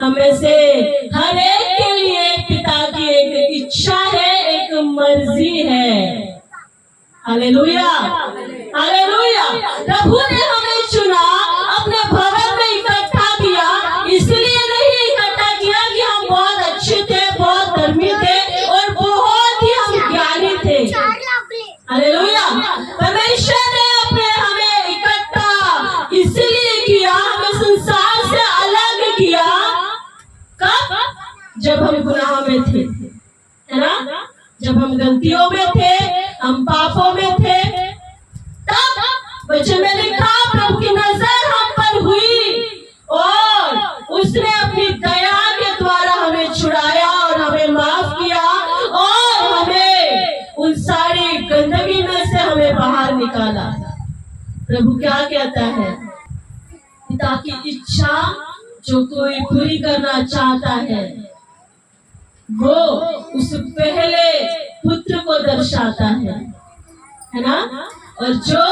हमें से हर एक के लिए पिता की एक इच्छा है, एक मर्जी है। Hallelujah, hallelujah. प्रभु ने हमें चुना, अपने भवन में इकट्ठा किया। इसलिए नहीं इकट्ठा किया कि हम बहुत अच्छे थे, बहुत धर्मी थे और बहुत ही हम ज्ञानी थे। हालेलुया। परमेश्वर ने अपने हमें इकट्ठा इसलिए किया, हमें संसार से अलग किया। कब? जब हम गुनाह में थे, है ना? जब हम गलतियों में थे, हम पापों में थे, तब वचन में लिखा प्रभु की नजर हम पर हुई और उसने अपनी दया के द्वारा हमें छुड़ाया और हमें माफ किया और हमें उन सारी गंदगी में से हमें बाहर निकाला। प्रभु क्या कहता है? पिता की इच्छा जो कोई पूरी करना चाहता है वो उस पहले पुत्र को दर्शाता है ना? और जो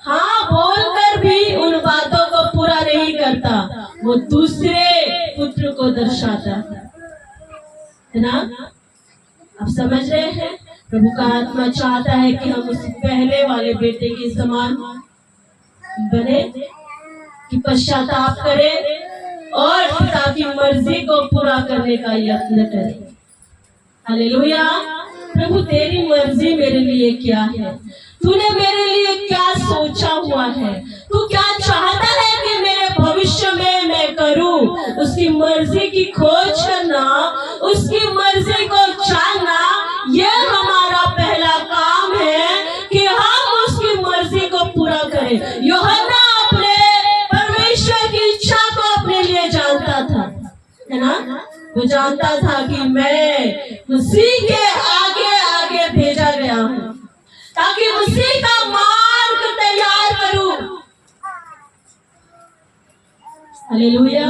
हाँ बोलकर भी उन बातों को पूरा नहीं करता वो दूसरे पुत्र को दर्शाता है ना? आप समझ रहे हैं? प्रभु का आत्मा चाहता है कि हम उस पहले वाले बेटे के समान बने, कि पश्चाताप करें और पिता की मर्जी को पूरा करने का यत्न करें। हालेलुया। प्रभु तेरी मर्जी मेरे लिए क्या है? तूने मेरे लिए क्या सोचा हुआ है? तू क्या चाहता है कि मेरे भविष्य में मैं करूं? उसकी मर्जी की खोज करना, उसकी मर्जी को जानना, यह हमारा पहला काम है कि हम उसकी मर्जी को पूरा करें। यूहन्ना अपने परमेश्वर की इच्छा को अपने लिए जानता था, है ना? वो जानता था कि मैं मसीह के आगे आगे भेजा गया हूँ ताकि मसीह का मार्ग तैयार करूं। हालेलुया।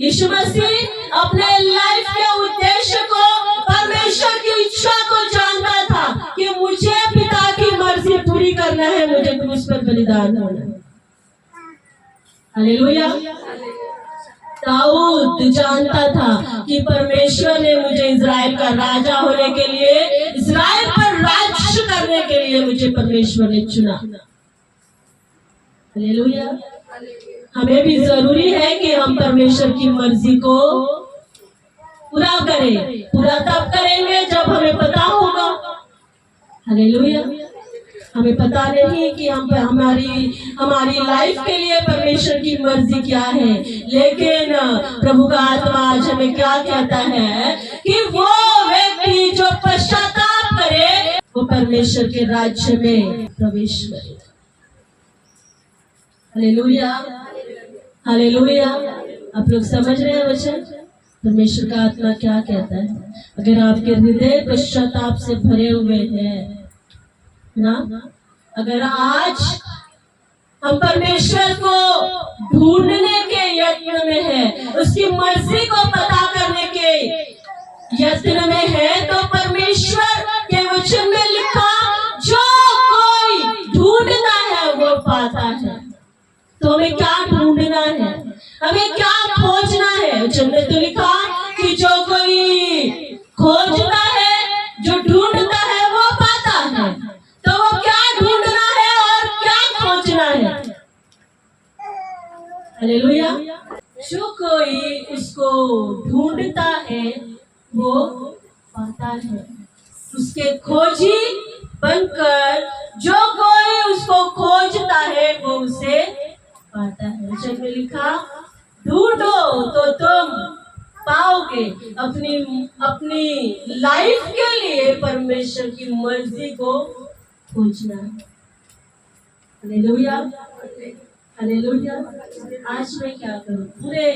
यीशु मसीह अपने लाइफ के उद्देश्य को, परमेश्वर की इच्छा को जानता था कि मुझे पिता की मर्जी पूरी करना है, मुझे क्रूस पर बलिदान होना है। हालेलुया। दाऊद जानता था कि परमेश्वर ने मुझे इज़राइल का राजा होने के लिए, इज़राइल पर राज्य करने के लिए मुझे परमेश्वर ने चुना। हालेलुया। हमें भी जरूरी है कि हम परमेश्वर की मर्जी को पूरा करें। पूरा तब करेंगे जब हमें पता होगा। हालेलुया। हमें पता नहीं कि हम हमारी लाइफ के लिए परमेश्वर की मर्जी क्या है, लेकिन प्रभु का आत्मा आज हमें क्या कहता है कि वो व्यक्ति जो पश्चाताप करे वो परमेश्वर के राज्य में प्रवेश करे। Hallelujah, hallelujah. आप लोग समझ रहे हैं वचन? परमेश्वर का आत्मा क्या कहता है? अगर आपके हृदय पश्चाताप से भरे हुए हैं ना, अगर आज हम परमेश्वर को ढूंढने के यत्न में है, उसकी मर्जी को पता करने के यत्न में है, तो परमेश्वर के वचन में लिखा जो कोई ढूंढता है वो पाता है। तो हमें क्या ढूंढना है? हमें क्या खोजना है? वचन में तो लिखा कि जो कोई खोजता है, जो ढूंढता है वो पाता है। तो वो क्या ढूंढना है और क्या खोजना है? हालेलुया। जो कोई उसको ढूंढता है वो पाता है। उसके खोजी बनकर जो कोई उसको खोजता है वो उसे पाता है। वचन में लिखा ढूंढो तो तुम पाओगे। अपनी लाइफ के लिए परमेश्वर की मर्जी को खोजना। Hallelujah, hallelujah. आज मैं क्या करूं? पूरे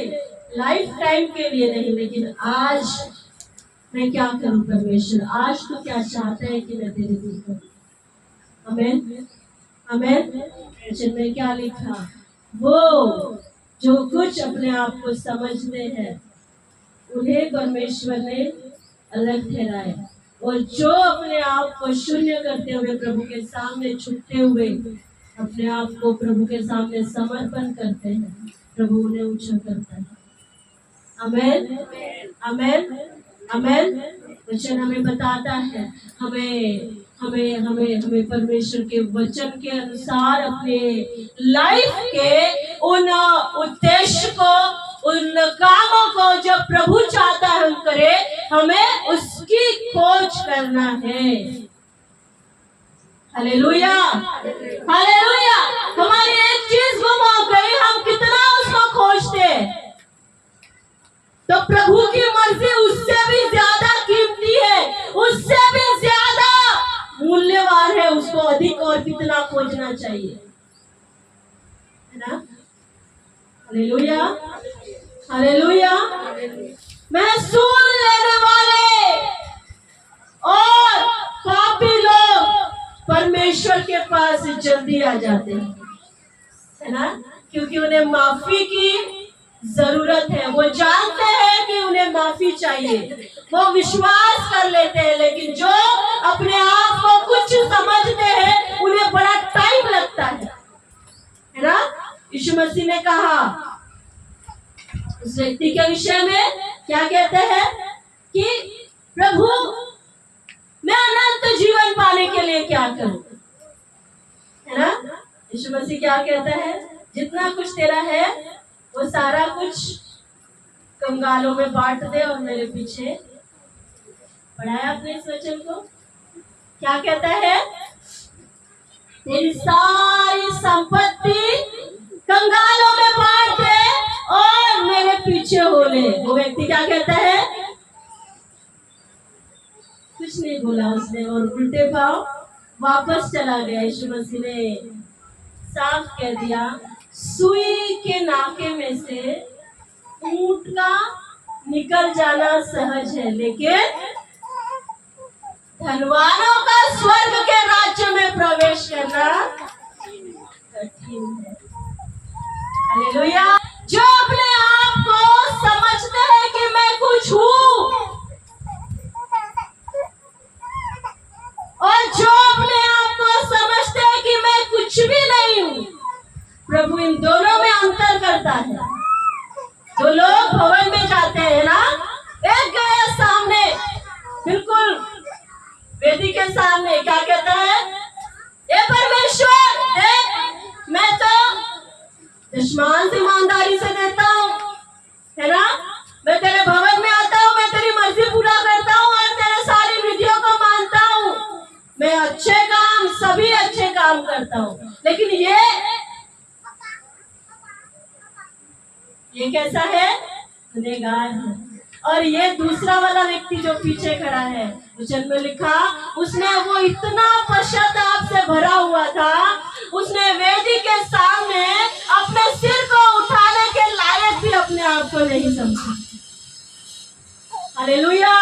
लाइफ टाइम के लिए नहीं, लेकिन आज मैं क्या करूं? परमेश्वर आज तो क्या चाहता है कि मैं तेरे लिए करूं? आमीन, आमीन। वचन में क्या लिखा? वो जो कुछ अपने आप को समझते हैं उन्हें परमेश्वर ने अलग ठहराया, और जो अपने आप को शून्य करते हुए प्रभु के सामने झुकते हुए अपने आप को प्रभु के सामने समर्पण करते हैं, प्रभु उन्हें ऊंचा करता है। आमेन, आमेन, आमेन। वचन हमें बताता है, हमें हमें हमें हमें परमेश्वर के वचन के अनुसार अपने लाइफ के उन उद्देश्य को, उन कामों को जो प्रभु चाहता है हम करें, हमें उसकी खोज करना है। Hallelujah, hallelujah. हमारी एक चीज गुम हो गई, हम कितना उसको खोजते, तो प्रभु की मर्जी उससे भी ज्यादा कीमती है, उससे भी ज्यादा मूल्यवान है। उसको अधिक और कितना खोजना चाहिए, है ना? Hallelujah, hallelujah. महसूल लेने वाले और पापी लोग परमेश्वर के पास जल्दी आ जाते हैं, है ना? क्योंकि उन्हें माफी की जरूरत है। वो जानते हैं कि उन्हें माफी चाहिए, वो विश्वास कर लेते हैं। लेकिन जो अपने आप को कुछ समझते हैं, उन्हें बड़ा टाइम लगता है ना? यीशु मसीह ने कहा उस व्यक्ति के विषय में, क्या कहते हैं कि प्रभु मैं अनंत जीवन पाने के लिए क्या करूं, है ना? यीशु मसीह क्या कहता है, जितना कुछ तेरा है वो सारा कुछ कंगालों में बांट दे और मेरे पीछे। पढ़ाया आपने इस वचन को? क्या कहता है, तेरी सारी संपत्ति कंगालों में बांट दे और मेरे पीछे हो ले। वो व्यक्ति क्या कहता है, कुछ नहीं बोला उसने और उल्टे पांव वापस चला गया। यीशु मसीह ने साफ कह दिया, सुई के नाके में से ऊंट का निकल जाना सहज है, लेकिन धनवानों का स्वर्ग के राज्य में प्रवेश करना कठिन है। हालेलुया। जो अपने आप को समझते हैं कि मैं कुछ हूँ, और जो अपने आप को समझते हैं कि मैं कुछ भी नहीं हूँ, प्रभु इन दोनों में अंतर करता है। जो लोग भवन में जाते हैं ना, एक गया सामने, बिल्कुल वेदी के सामने, क्या कहता है, ए परमेश्वर देख, मैं तो दशमांश ईमानदारी से देता हूँ, है ना? मैं तेरे भवन में आता हूँ, मैं तेरी मर्जी पूरा करता हूँ और तेरे सारी विधियों को मानता हूँ, मैं अच्छे काम, सभी अच्छे काम करता हूँ। लेकिन ये कैसा है, गुनहगार है। और ये दूसरा वाला व्यक्ति जो पीछे खड़ा है, वचन में लिखा, उसने वो इतना पश्चाताप से भरा हुआ था, उसने वेदी के सामने अपने सिर को उठाने के लायक भी अपने आप को नहीं समझा। हालेलुया।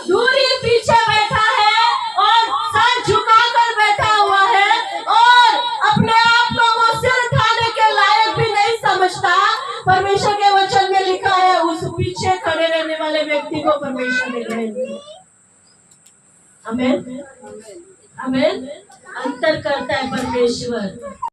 दूरी पीछे बैठा है और सर झुकाकर बैठा हुआ है और अपने आप को वो सिर उठाने के लायक भी नहीं समझता। परमेश्वर के वचन में लिखा है, उस पीछे खड़े रहने वाले व्यक्ति को परमेश्वर ने ग्रहण किया। आमेन, आमेन। अंतर करता है परमेश्वर।